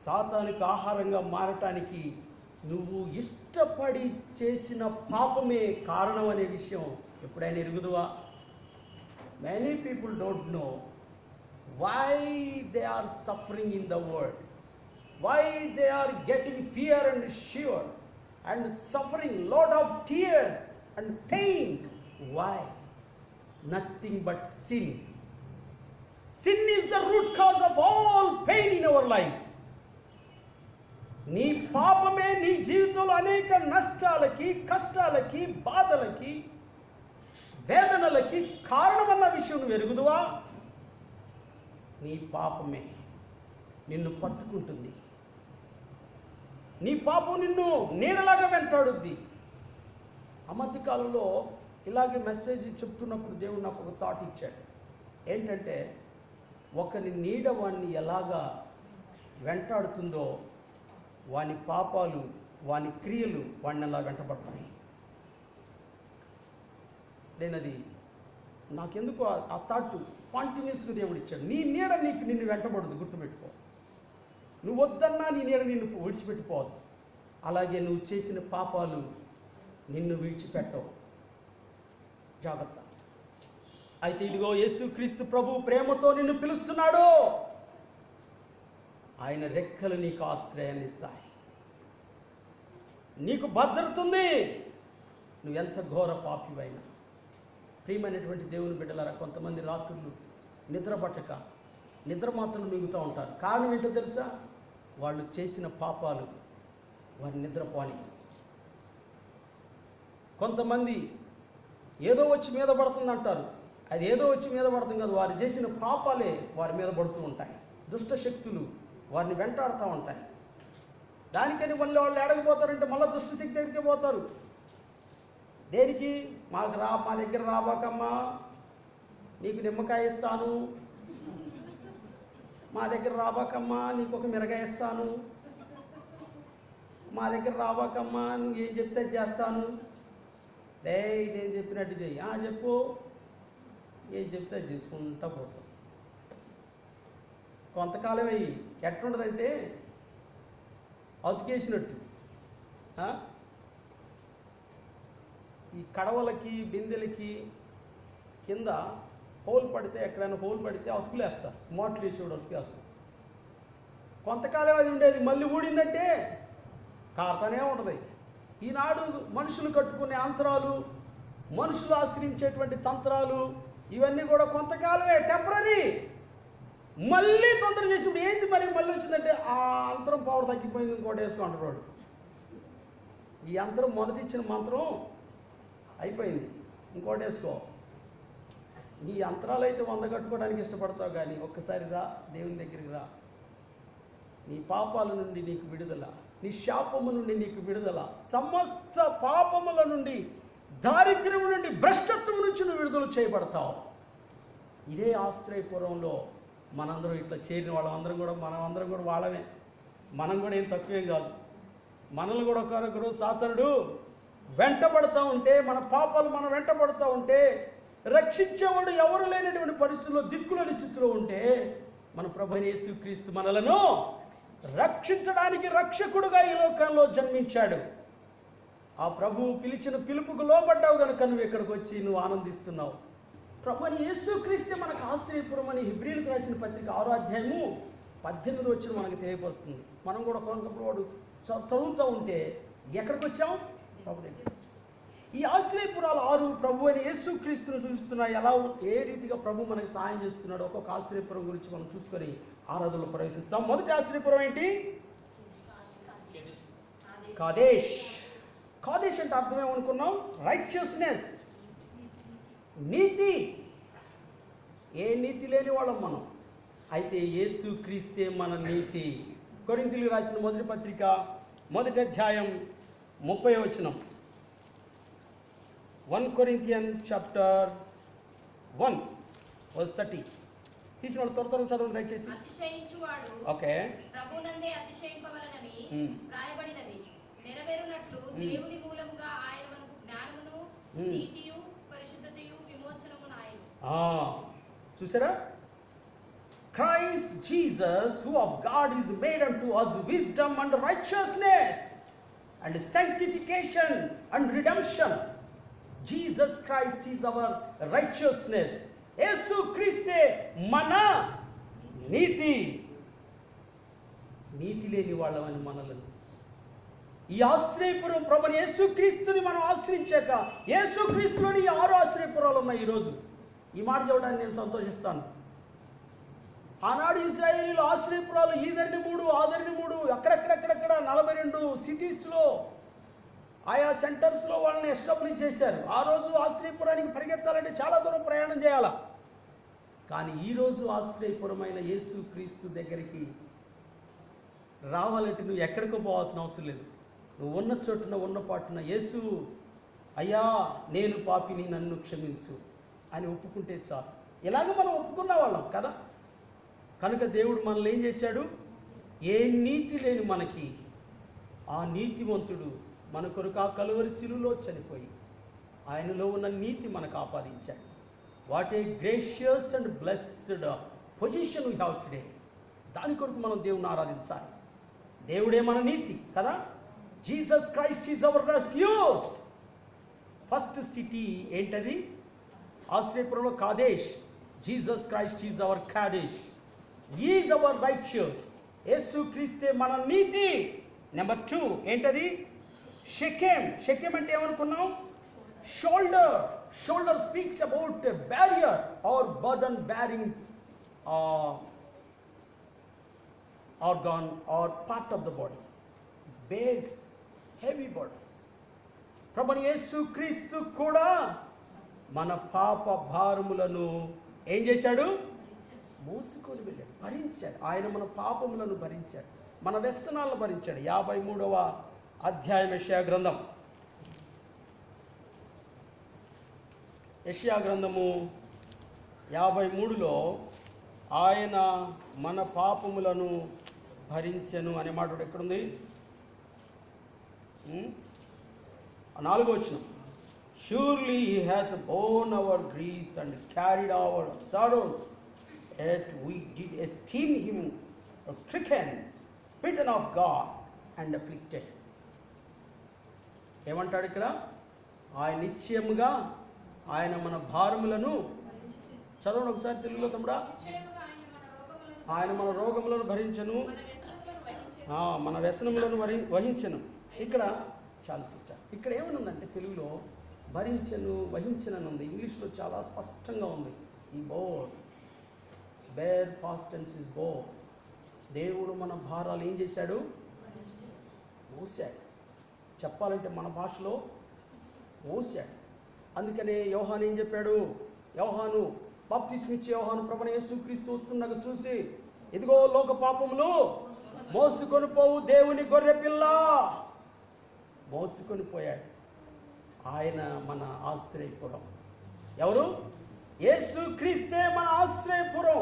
సాతానుకి ఆహారంగా మారటానికి నువ్వు ఇష్టపడి చేసిన పాపమే కారణం అనే విషయం ఎప్పుడైనా ఎరుగుదువా? Many people don't know why they are suffering in the world, why they are getting fear and shiver and suffering lot of tears and pain. Why? Nothing but sin. Sin is the root cause of all pain in our life. నీ పాపమే నీ జీవితంలో అనేక నష్టాలకి, కష్టాలకి, బాధలకి, వేదనలకి కారణమన్న విషయం నువ్వు ఎరుగుదువా? నీ పాపమే నిన్ను పట్టుకుంటుంది. నీ పాపం నిన్ను నీడలాగా వెంటాడుద్ది. ఆ మధ్య కాలంలో ఇలాగే మెసేజ్ చెప్తున్నప్పుడు దేవుడు నాకు ఒక థాట్ ఇచ్చాడు. ఏంటంటే, ఒకని నీడ వాణ్ణి ఎలాగా వెంటాడుతుందో వాని పాపాలు, వాని క్రియలు వాడిని అలా వెంటబడతాయి. నేనది నాకెందుకు ఆ థాట్ స్పాంటినియస్గా దేవుడు ఇచ్చాడు. నీ నీడ నిన్ను వెంటబడదు. గుర్తుపెట్టుకో. నువ్వు వద్దన్నా నీ నీడ నిన్ను విడిచిపెట్టిపోదు. అలాగే నువ్వు చేసిన పాపాలు నిన్ను విడిచిపెట్టవు. జాగ్రత్త. అయితే ఇదిగో యేసుక్రీస్తు ప్రభు ప్రేమతో నిన్ను పిలుస్తున్నాడు. ఆయన రెక్కలు నీకు ఆశ్రయాన్ని ఇస్తాయి. నీకు భద్రత ఉంది. నువ్వెంత ఘోర పాపివైనా. ప్రియమైనటువంటి దేవుని బిడ్డలారా, కొంతమంది రాత్రులు నిద్ర పట్టక నిద్ర మాత్రం మిగుతూ ఉంటారు. కారణం ఏంటో తెలుసా? వాళ్ళు చేసిన పాపాలు వారి నిద్రపోని. కొంతమంది ఏదో వచ్చి మీద పడుతుంది అంటారు. అది ఏదో వచ్చి మీద పడుతుంది కదా, వారు చేసిన పాపాలే వారి మీద పడుతూ ఉంటాయి. దుష్ట శక్తులు వారిని వెంటాడుతూ ఉంటాయి. దానికని మళ్ళీ వాళ్ళు ఎడకపోతారంటే మళ్ళీ దుష్ట శక్తి దగ్గరికి పోతారు. దేనికి? మా దగ్గర రాబాకమ్మా, నీకు నిమ్మకాయ ఇస్తాను. మా దగ్గర రాబాకమ్మా, నీకు ఒక మిరగాయ ఇస్తాను. మా దగ్గర రాబాకమ్మా, నువ్వు ఏం చెప్తే చేస్తాను. నేను చెప్పినట్టు చెయ్యి. చెప్పు. ఏం చెప్తే చేసుకుంటా పోతాం. కొంతకాలం అయ్యి ఎట్లుండదంటే అతికేసినట్టు. ఈ కడవలకి, బిందెలకి కింద హోల్ పడితే, ఎక్కడైనా హోల్ పడితే అతుకులేస్తారు. మోట్లు వేసి కూడా అతుకేస్తారు. కొంతకాలం అది ఉండేది, మళ్ళీ ఊడిందంటే కారుతూనే ఉంటుంది. ఈనాడు మనుషులు కట్టుకునే అంతరాలు, మనుషులు ఆశ్రయించేటువంటి తంత్రాలు, ఇవన్నీ కూడా కొంతకాలమే, టెంపరీ. మళ్ళీ తొందర చేసినప్పుడు ఏంటి మరి మళ్ళీ వచ్చిందంటే ఆ అంతరం పవర్ తగ్గిపోయింది, ఇంకోటి వేసుకుంటాడు. ఈ అంతరం మొదటి ఇచ్చిన మంత్రం అయిపోయింది, ఇంకోటి వేసుకో. ఈ అంతరాలు అయితే 100 కట్టుకోవడానికి ఇష్టపడతావు, కానీ ఒక్కసారి రా, దేవుని దగ్గరికి రా. నీ పాపాల నుండి నీకు విడుదల, నీ శాపము నుండి నీకు విడుదల, సమస్త పాపముల నుండి, దారిద్ర్యం నుండి, భ్రష్టత్వం నుంచి నువ్వు విడుదల చేయబడతావు. ఇదే ఆశ్రయపురంలో మనందరం ఇట్లా చేరిన వాళ్ళందరం కూడా, మనమందరం కూడా వాళ్ళమే. మనం కూడా ఏం తక్కువేం కాదు. మనల్ని కూడా ఒకరొకరు సాతానుడు వెంటబడుతూ ఉంటే, మన పాపాలు మనం వెంటబడుతూ ఉంటే, రక్షించేవాడు ఎవరు లేనటువంటి పరిస్థితుల్లో, దిక్కులేని స్థితిలో ఉంటే, మన ప్రభువైన యేసుక్రీస్తు మనలను రక్షించడానికి రక్షకుడుగా ఈ లోకంలో జన్మించాడు. ఆ ప్రభువు పిలిచిన పిలుపుకు లోబడ్డావు కనుక నువ్వు ఇక్కడికి వచ్చి నువ్వు ఆనందిస్తున్నావు. ప్రభు అని యేసుక్రీస్తే మనకు ఆశ్రయపురం అని హెబ్రీయులకు రాసిన పత్రిక 6వ అధ్యాయము 18 వచ్చిన మనకు తెలియపరుస్తుంది. మనం కూడా కొనకప్పుడు వాడు చదువుతూ ఉంటే ఎక్కడికి వచ్చాం? ప్రభు దగ్గరికి వచ్చాం. ఈ ఆశ్రయపురాలు 6 ప్రభు అని యేసుక్రీస్తును చూస్తున్నాయి. ఎలా ఏ రీతిగా ప్రభు మనకి సహాయం చేస్తున్నాడు ఒక్కొక్క ఆశ్రయపురం గురించి మనం చూసుకొని ఆరాధనలో ప్రవేశిస్తాం. మొదటి ఆశ్రయపురం ఏంటి? కాదేష్. కాదేష్ అంటే అర్థం ఏమనుకున్నాం? రైచియస్నెస్, నీతి. ఏ నీతి లేని వాళ్ళం మనం, అయితే యేసు క్రీస్తే మన నీతి. కొరింథీయులకు రాసిన మొదటి పత్రిక 1వ అధ్యాయం 30వ వచనం. 1 Corinthians chapter 1 verse 30. తీసిన వాళ్ళు త్వర త్వరగా చదవండి దయచేసి. అతిశయించువాడు ఓకే. ప్రభునందే అతిశయింపవలనని రాయబడినది నెరవేరునట్లు దేవుని మూలముగా ఆయన మనకు జ్ఞానమును నీతియు పరిశుద్ధతయు విమోచనమును ఆయన. చూసారా? Christ Jesus, who of God is made unto us wisdom and righteousness and sanctification and redemption. Jesus Christ is our righteousness. యేసు క్రీస్తే మన నీతి. నీతి లేని వాళ్ళమని మనలను ఈ ఆశ్రయపురం ప్రభుని యేసుక్రీస్తుని మనం ఆశ్రయించాక యేసుక్రీస్తులోని 6 ఆశ్రయపురాలు ఉన్నాయి ఈరోజు. ఈ మాట చెప్పడానికి నేను సంతోషిస్తాను. ఆనాడు ఇశ్రాయేలీయులు ఆశ్రయపురాలు ఈదరిని 3, ఆదరిని 3, అక్కడెక్కడెక్కడెక్కడ 42 సిటీస్లో ఆయా సెంటర్స్లో వాళ్ళని ఎస్టాబ్లిష్ చేశారు. ఆ రోజు ఆశ్రయపురానికి పరిగెత్తాలంటే చాలా దూరం ప్రయాణం చేయాలా. కానీ ఈరోజు ఆశ్రయపురమైన యేసుక్రీస్తు దగ్గరికి రావాలంటే నువ్వు ఎక్కడికో పోవాల్సిన అవసరం లేదు. నువ్వు ఉన్న చోటున ఉన్న పాటున యేసు అయ్యా నేను పాపిని నన్ను క్షమించు అని ఒప్పుకుంటే చాలు. ఇలాగ మనం ఒప్పుకున్న వాళ్ళం కదా. కనుక దేవుడు మనల్ని ఏం చేశాడు? ఏ నీతి లేని మనకి ఆ నీతివంతుడు మన కొరకు ఆ కలువరి శిలువలో చనిపోయి ఆయనలో ఉన్న నీతి మనకు ఆపాదించాడు. What a gracious and blessed position we have today. దాని కొరకు మనం దేవుని ఆరాధించాలి. దేవుడే మన నీతి కదా. Jesus Christ is our refuge. First city ఏంటది? ఆశ్రయపురంలో Kadesh. Jesus Christ is our Kadesh. Is our righteous. యేసు క్రీస్తే మన నీతి. నెంబర్ 2 ఏంటది? షెకెం. షెకెం అంటే ఏమనుకున్నాం? Shoulder. Shoulder speaks about barrier or burden bearing organ or part of the body. Bears heavy burdens. ప్రభుని యేసు క్రీస్తు కూడా మన పాప భారములను ఏం చేశాడు? మోసుకొని వెళ్ళాడు, భరించాడు. ఆయన మన పాపములను భరించాడు, మన వ్యసనాలను భరించాడు. 53వ అధ్యాయం యెషయా గ్రంథం. యెషయా గ్రంథము 53లో ఆయన మన పాపములను భరించెను అనే మాట ఎక్కడుంది? 4వ వచనం. Surely he hath borne our griefs and carried our sorrows, yet we did esteem him stricken, smitten of God and afflicted. ఏమంటాడు ఇక్కడ? ఆయన నిశ్చయముగా ఆయన మన భారములను, చదవండి ఒకసారి తెలుగులో తమ్ముడా. ఆయన మన రోగములను భరించెను, మన వ్యసనములను వహించెను. ఇక్కడ చాలా సిస్టర్, ఇక్కడ ఏమనుందంటే తెలుగులో భరించెను వహించెను ఉంది. ఇంగ్లీష్లో చాలా స్పష్టంగా ఉంది. ఈ bore, bear past tense is bore. దేవుడు మన భారాలు ఏం చేశాడు? మోసాడు. చెప్పాలంటే మన భాషలో మోసాడు. అందుకనే యోహాను ఏం చెప్పాడు? యోహాను బాప్తిస్మిచ్చే యోహాను ప్రభువైన యేసుక్రీస్తు వస్తున్నాక చూసి, ఇదిగో లోక పాపములు మోసుకొని పోవు దేవుని గొర్రె పిల్ల. మోసుకొని పోయాడు. ఆయన మన ఆశ్రయపురం. ఎవరు? యేసుక్రీస్తే మన ఆశ్రయపురం.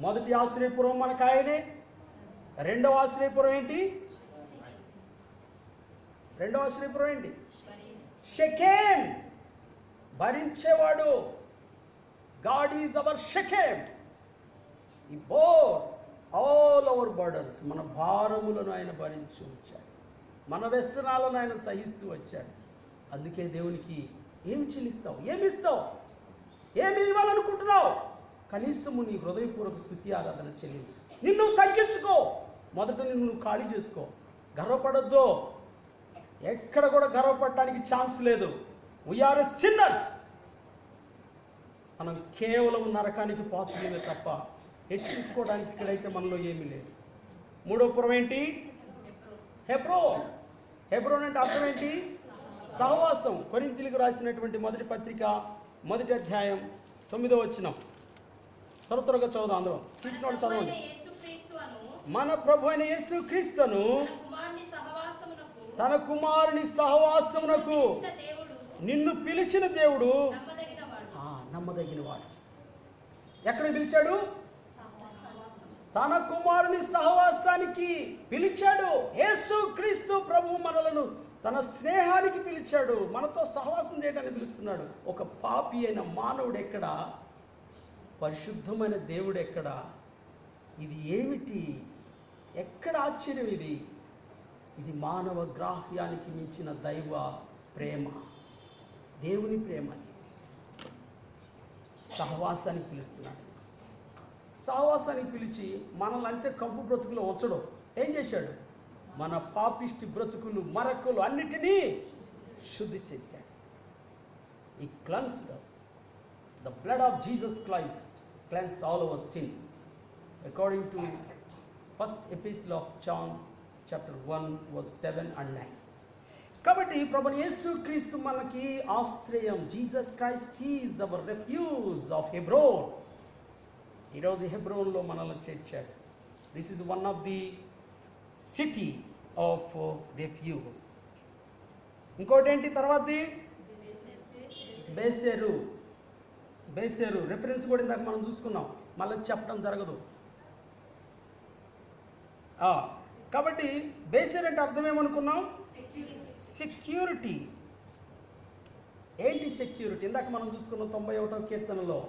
మొదటి ఆశ్రయపురం మనకు ఆయనే. రెండవ ఆశ్రయపురం ఏంటి? Shechem, భరించేవాడు. God is our Shechem. He bore all our burdens. మన భారములను ఆయన భరించి ఉంచాడు. మన వ్యసనాలను ఆయన సహిస్తూ వచ్చాడు. అందుకే దేవునికి ఏమి చెల్లిస్తావు, ఏమి ఇస్తావు, ఏమి ఇవ్వాలనుకుంటున్నావు? కనీసము నీ హృదయపూర్వక స్తుతి ఆరాధన చెల్లించు. నిన్ను తగ్గించుకో, మొదట నిన్ను ఖాళీ చేసుకో. గర్వపడొద్దు, ఎక్కడ కూడా గర్వపడటానికి ఛాన్స్ లేదు. We're sinners. మనం కేవలం నరకానికి పాత్రలే తప్ప హెచ్చించుకోవడానికి ఇక్కడైతే మనలో ఏమీ లేదు. మూడో పురం ఏంటి? హెబ్రోన్. హెబ్రోన్ అంటే అర్థం ఏంటి? సహవాసం. కొరింథీయులకు రాసినటువంటి మొదటి పత్రిక 1వ అధ్యాయం 9వ వచనం. త్వరగా చదువుదాం. అందరూ తీసిన వాళ్ళు చదవండి. మన ప్రభు అయిన యేసు క్రీస్తును తన కుమారుని సహవాసమునకు నిన్ను పిలిచిన దేవుడు నమ్మదగినవాడు. ఎక్కడ పిలిచాడు? తన కుమారుని సహవాసానికి పిలిచాడు. యేసు క్రీస్తు ప్రభు మనలను తన స్నేహానికి పిలిచాడు, మనతో సహవాసం చేయడానికి పిలుస్తున్నాడు. ఒక పాపి అయిన మానవుడు ఎక్కడ, పరిశుద్ధమైన దేవుడు ఎక్కడ? ఇది ఏమిటి? ఎక్కడ ఆశ్చర్యం ఇది? ఇది మానవ గ్రాహ్యానికి మించిన దైవ ప్రేమ, దేవుని ప్రేమ. సహవాసానికి పిలుస్తున్నాడు. సహవాసానికి పిలిచి మనల్ని అంతే కంపు బ్రతుకులో ఉంచడం. ఏం చేశాడు? మన పాపిష్టి బ్రతుకులు, మరకులు అన్నిటినీ శుద్ధి చేశాడు. He cleansed us. The blood of Jesus Christ cleansed all our sins, according to first epistle of John chapter 1 verse 7 and 9. కాబట్టి ప్రభువైన యేసు క్రీస్తు మనకి ఆశ్రయం. Jesus Christ is our refuge of Hebron. ఈరోజు హెబ్రోన్లో మనల్ని చేర్చాడు. This is one of the city of refuge. ఇంకోటి ఏంటి తర్వాతది? బేసేరు. బేసేరు రెఫరెన్స్ కూడా ఇందాక మనం చూసుకున్నాం, మళ్ళీ చెప్పడం జరగదు. కాబట్టి బేసేరు అంటే అర్థం ఏమనుకున్నాం? సెక్యూరిటీ. ఏంటి సెక్యూరిటీ? ఇందాక మనం చూసుకున్నాం 91వ కీర్తనలో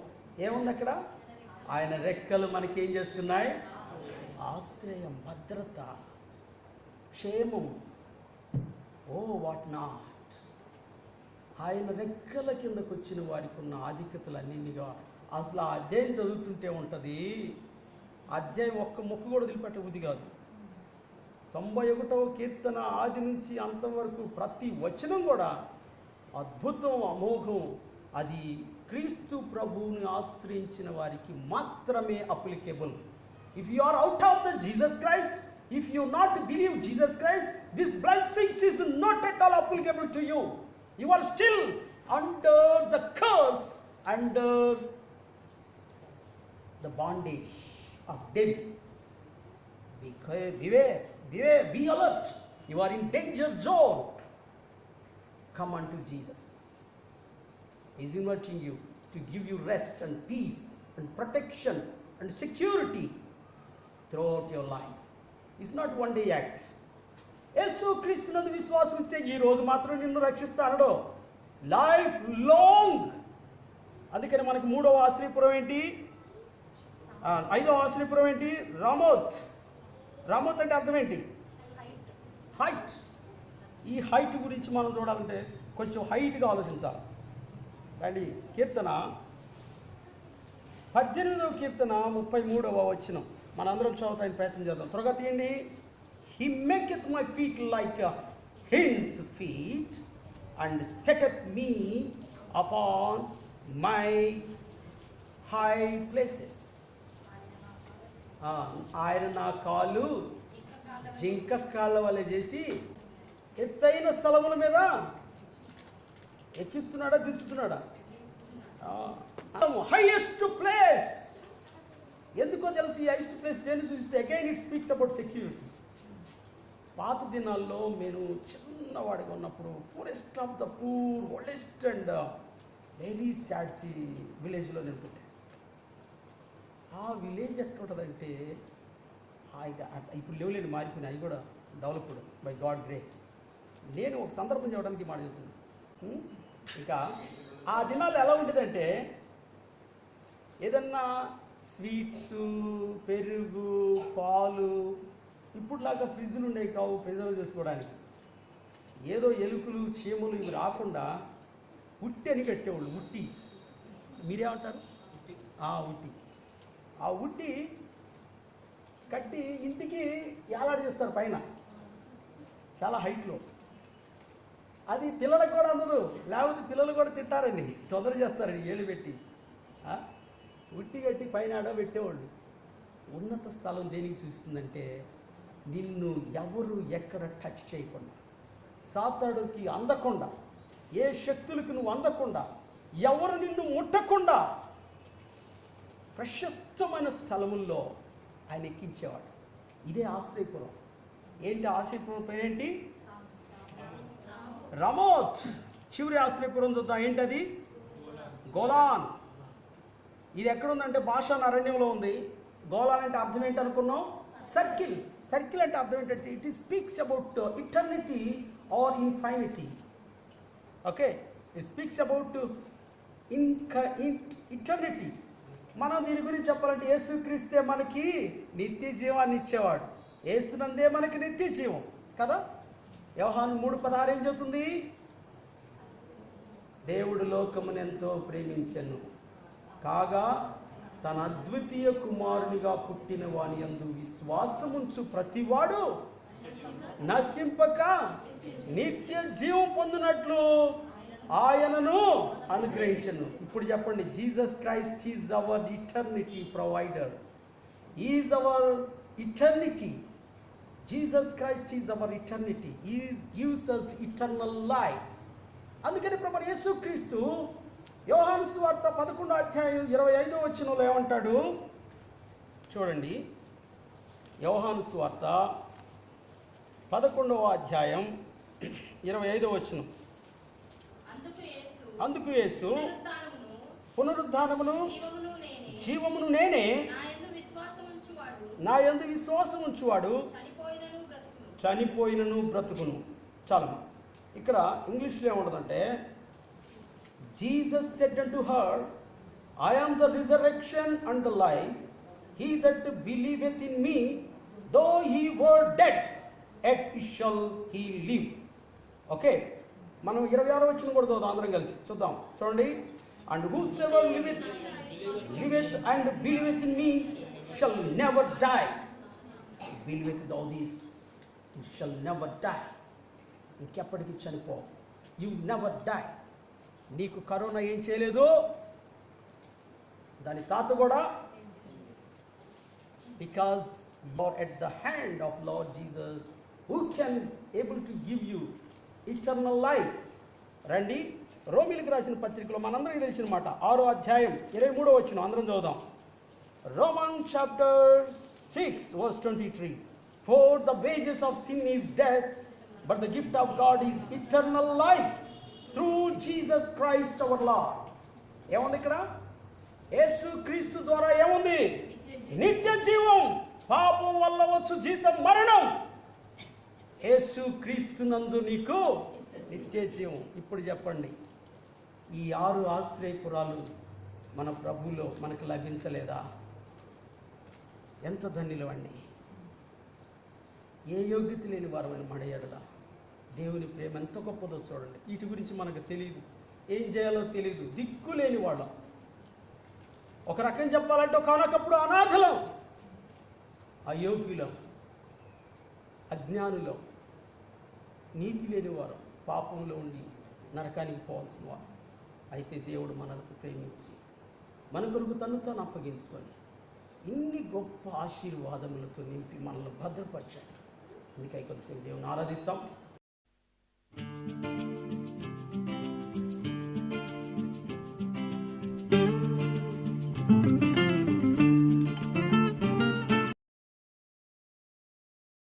ఏముంది అక్కడ? ఆయన రెక్కలు మనకి ఏం చేస్తున్నాయి? ఆశ్రయం, భద్రత, క్షేమం. Oh what not. ఆయన రెక్కల కిందకు వచ్చిన వారికి ఉన్న ఆధిక్యతలన్నిగా అసలు ఆ అధ్యాయం చదువుతుంటే ఉంటుంది. అధ్యాయం ఒక్క ముక్క కూడా వదిలిపెట్ట బుద్ధి కాదు. 91వ కీర్తన ఆది నుంచి అంతవరకు ప్రతి వచనం కూడా అద్భుతం, అమోఘం. అది క్రీస్తు ప్రభువుని ఆశ్రయించిన వారికి మాత్రమే applicable. If you are out of the Jesus Christ, if you not believe Jesus Christ, this blessings is not at all applicable to you. You are still under the curse, under the bondage of devil. Beware, be alert. You are in danger zone. Come unto Jesus. He is inviting you to give you rest and peace and protection and security throughout your life. It's not one day act. యేసు క్రీస్తునందు విశ్వాసం ఇస్తే ఈ రోజు మాత్రం నిన్ను రక్షిస్తానడు. Life long. అందుకని మనకి 3వ ఆశ్రయపురం ఏంటి? 5వ ఆశ్రయపురం ఏంటి? రామోత్. రామోత్ అంటే అర్థం ఏంటి? హైట్. ఈ హైట్ గురించి మనం చూడాలంటే కొంచెం హైట్గా ఆలోచించాలి. రండి, కీర్తన 18వ కీర్తన 33వ వచనం మనందరం చదవడానికి ప్రయత్నం చేద్దాం. త్వరగా తీయండి. He maketh my feet like hinds feet and setteth me upon my high places. ఆయన నా కాళ్ళు జింక కాళ్ళ వలె చేసి ఎత్తైన స్థలముల మీద ఎక్కిస్తున్నాడా, దించుతున్నాడా? Highest place. ఎందుకో తెలుసు ఈ హైయెస్ట్ ప్లేస్ దేన్ని చూస్తే? Again it speaks about security. పాత దినాల్లో నేను చిన్నవాడిగా ఉన్నప్పుడు poorest of the poor, oldest and very sad విలేజ్లో నేను పుట్టాను. ఆ విలేజ్ ఎట్లుంటుందంటే ఇప్పుడు లేవులేని మారిపోయినాయి, అవి కూడా డెవలప్డ్ బై గాడ్ గ్రేస్. నేను ఒక సందర్భం చెప్పడానికి మాట చెప్తున్నాను. ఇంకా ఆ దినాల్లో ఎలా ఉండేదంటే ఏదన్నా స్వీట్స్, పెరుగు, పాలు ఇప్పుడులాగా ఫ్రిడ్జ్లు ఉండేవి కావు ప్రిజర్వ్ చేసుకోవడానికి. ఏదో ఎలుకలు చీమలు ఇవి రాకుండా ఉట్టి అని కట్టేవాళ్ళు. ఉట్టి మీరేమంటారు? ఉట్టి. ఆ ఉట్టి కట్టి ఇంటికి ఏలాడి చేస్తారు పైన, చాలా హైట్లో. అది పిల్లలకు కూడా అందదు, లేకపోతే పిల్లలు కూడా తింటారండి, తొందర చేస్తారండి ఏళ్ళు పెట్టి. ఉట్టి కట్టి పైన ఆడబెట్టేవాళ్ళు. ఉన్నత స్థలం దేనికి చూస్తుందంటే నిన్ను ఎవరు ఎక్కడ టచ్ చేయకుండా, సాతాడుకి అందకుండా, ఏ శక్తులకు నువ్వు అందకుండా, ఎవరు నిన్ను ముట్టకుండా ప్రశస్తమైన స్థలముల్లో ఆయన ఎక్కించేవాడు. ఇదే ఆశ్రయపురం. ఏంటి ఆశ్రయపురం పేరేంటి? రమోత్. చివరి ఆశ్రయపురం చూద్దాం. ఏంటది? గోలాన్. ఇది ఎక్కడుందంటే భాషాన్ అరణ్యంలో ఉంది. గోలాన్ అంటే అర్థం ఏంటి అనుకున్నాం? సర్కిల్స్. సర్కిల్ అంటే అర్థం ఏంటంటే it speaks about eternity or infinity. Okay, it speaks about eternity. మనం దీని గురించి చెప్పాలంటే యేసుక్రీస్తే మనకి నిత్య జీవాన్ని ఇచ్చేవాడు. యేసునందే మనకి నిత్య జీవం కదా. యోహాను 3:16 ఏం చెబుతుంది? దేవుడు లోకమును ఎంతో ప్రేమించెను కాగా తన అద్వితీయ కుమారునిగా పుట్టిన వాని యందు విశ్వాసముంచు ప్రతివాడు నశింపక నిత్య జీవం పొందినట్లు ఆయనను అనుగ్రహించను. ఇప్పుడు చెప్పండి, Jesus Christ is hour eternity provider. Is our eternity. Jesus Christ is hour eternity. Is gives us eternal life. అందుకని ప్రభువైన యేసుక్రీస్తు యోహాను సువార్త 11:25 ఏమంటాడు చూడండి. యోహాను సువార్త 11:25. అందుకు యేసు పునరుద్ధానమును జీవమును నేనే, నా యందు విశ్వాసం ఉంచువాడు చనిపోయినను బ్రతుకును. చాలు. ఇక్కడ ఇంగ్లీష్లో ఏముంటుందంటే Jesus said unto her, I am the resurrection and the life. He that believeth in me, though he were dead, yet shall he live. Okay, మనం 26 కూడా చదువుదాం అందరం కలిసి. చూద్దాం, చూడండి. And whosoever liveth and believeth in me shall never die. Believeth in all this, you shall never die. ఇంకెప్పటికీ చనిపో. You never die. నీకు కరోనా ఏం చేయలేదు, దాని తాత కూడా. Because you are at the hand of lord Jesus who can able to give you eternal life. రండి, రోమిలకు రాసిన పత్రికలో మనందరికీ తెలిసిన మాట 6:23 అందరం చదువుదాం. Roman chapter 6:23. For the wages of sin is death, but the gift of God is eternal life through Jesus Christ our Lord. ఏముంది ఇక్కడ? యేసు క్రీస్తు ద్వారా ఏముంది? నిత్య జీవం. పాపం వల్ల వచ్చు జీతం మరణం. యేసు క్రీస్తు నందు నీకు నిత్య జీవం. ఇప్పుడు చెప్పండి, ఈ 6 ఆశ్రయపురాలు మన ప్రభువులో మనకు లభించలేదా? ఎంత ధన్యులు అండి. ఏ యోగ్యత లేని వారమైన మడయడల దేవుని ప్రేమ ఎంత గొప్పదో చూడండి. వీటి గురించి మనకు తెలియదు, ఏం చేయాలో తెలియదు, దిక్కు లేని వాళ్ళం. ఒక రకం చెప్పాలంటే ఒకనొకప్పుడు అనాథలం, అయోగ్యులం, అజ్ఞానులం, నీతి లేని వారు, పాపంలో ఉండి నరకానికి పోవాల్సిన వారు. అయితే దేవుడు మనల్ని ప్రేమించి మన కొరకు తను తాను అప్పగించుకొని ఇన్ని గొప్ప ఆశీర్వాదములతో నింపి మనల్ని భద్రపరిచాడు. అందుకే కొద్దిసేపు దేవుని ఆరాధిస్తాం.